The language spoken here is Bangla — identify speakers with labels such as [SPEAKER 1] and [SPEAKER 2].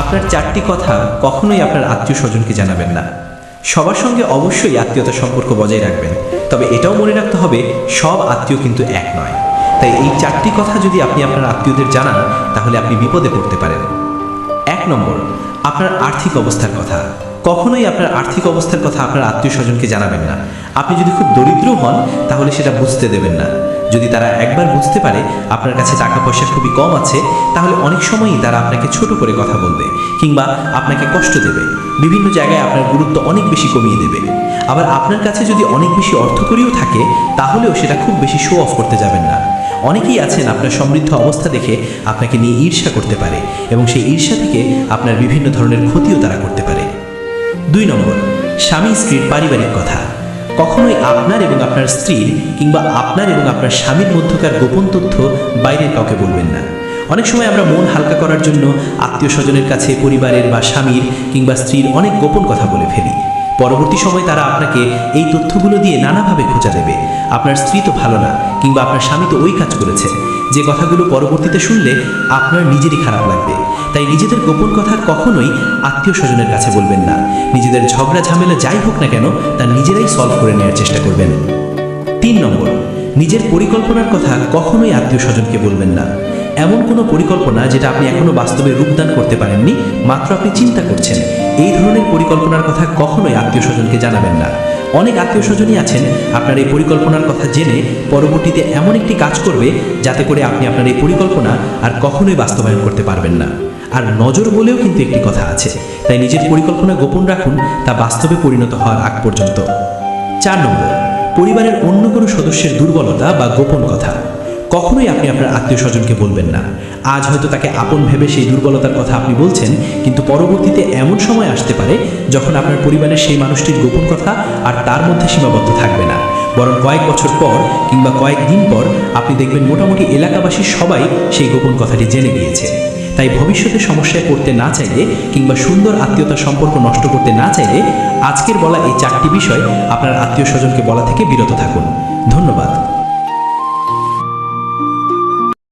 [SPEAKER 1] আপনার 4টি কথা কখনোই আপনার আত্মীয় স্বজনকে জানাবেন না। সবার সঙ্গে অবশ্যই আত্মীয়তার সম্পর্ক বজায় রাখবেন, তবে এটাও মনে রাখতে হবে সব আত্মীয় কিন্তু এক নয়। তাই এই 4টি কথা যদি আপনি আপনার আত্মীয়দের জানান তাহলে আপনি বিপদে পড়তে পারেন। 1 নম্বর, আপনার আর্থিক অবস্থার কথা। কখনোই আপনার আর্থিক অবস্থার কথা আপনার আত্মীয় স্বজনকে জানাবেন না। আপনি যদি খুব দরিদ্র হন তাহলে সেটা বুঝতে দেবেন না। যদি তারা একবার বুঝতে পারে আপনার কাছে টাকা পয়সা খুবই কম আছে, তাহলে অনেক সময়ই তারা আপনাকে ছোট করে কথা বলবে কিংবা আপনাকে কষ্ট দেবে, বিভিন্ন জায়গায় আপনার গুরুত্ব অনেক বেশি কমিয়ে দেবে। আবার আপনার কাছে যদি অনেক বেশি অর্থকড়িও থাকে তাহলেও সেটা খুব বেশি শো অফ করতে যাবেন না। অনেকেই আছেন আপনার সমৃদ্ধ অবস্থা দেখে আপনাকে নিয়ে ঈর্ষা করতে পারে এবং সেই ঈর্ষা থেকে আপনার বিভিন্ন ধরনের ক্ষতিও তারা করতে পারে। 2 নম্বর, স্বামী স্ত্রীর পারিবারিক কথা। কখনোই আপনার এবং আপনার স্ত্রীর কিংবা আপনার এবং আপনার স্বামীর মধ্যকার গোপন তথ্য বাইরের কাউকে বলবেন না। অনেক সময় আমরা মন হালকা করার জন্য আত্মীয় স্বজনের কাছে পরিবারের বা স্বামীর কিংবা স্ত্রীর অনেক গোপন কথা বলে ফেলি। পরবর্তী সময় তারা আপনাকে এই তথ্যগুলো দিয়ে নানাভাবে খোঁচা দেবে। আপনার স্ত্রী তো ভালো না কিংবা আপনার স্বামী তো ওই কাজ করেছে, যে কথাগুলো পরবর্তীতে শুনলে আপনার নিজেরই খারাপ লাগবে। তাই নিজেদের গোপন কথা কখনোই আত্মীয় স্বজনের কাছে বলবেন না। নিজেদের ঝগড়া ঝামেলা যাই হোক না কেন তা নিজেরাই সলভ করে নেওয়ার চেষ্টা করবেন। 3 নম্বর, নিজের পরিকল্পনার কথা কখনোই আত্মীয় স্বজনকে বলবেন না। এমন কোনো পরিকল্পনা যেটা আপনি এখনো বাস্তবে রূপদান করতে পারেননি, মাত্র আপনি চিন্তা করছেন, এই ধরনের পরিকল্পনার কথা কখনোই আত্মীয় স্বজনকে জানাবেন না। অনেক আত্মীয় স্বজনই আছেন আপনার এই পরিকল্পনার কথা জেনে পরবর্তীতে এমন একটি কাজ করবে যাতে করে আপনি আপনার এই পরিকল্পনা আর কখনোই বাস্তবায়ন করতে পারবেন না। আর নজর বলেও কিন্তু একটি কথা আছে, তাই নিজের পরিকল্পনা গোপন রাখুন, তা বাস্তবে পরিণত হওয়ার আগ পর্যন্ত। 4 নম্বর, পরিবারের অন্য কোনো সদস্যের দুর্বলতা বা গোপন কথা কখনোই আপনি আপনার আত্মীয় স্বজনকে বলবেন না। আজ হয়তো তাকে আপন ভেবে সেই দুর্বলতার কথা আপনি বলছেন, কিন্তু পরবর্তীতে এমন সময় আসতে পারে যখন আপনার পরিবারের সেই মানুষটির গোপন কথা আর তার মধ্যে সীমাবদ্ধ থাকবে না, বরং কয়েক বছর পর কিংবা কয়েকদিন পর আপনি দেখবেন মোটামুটি এলাকাবাসী সবাই সেই গোপন কথাটি জেনে গিয়েছে। তাই ভবিষ্যতে সমস্যায় পড়তে না চাইলে কিংবা সুন্দর আত্মীয়তার সম্পর্ক নষ্ট করতে না চাইলে আজকের বলা এই 4টি বিষয় আপনার আত্মীয় স্বজনকে বলা থেকে বিরত থাকুন। ধন্যবাদ।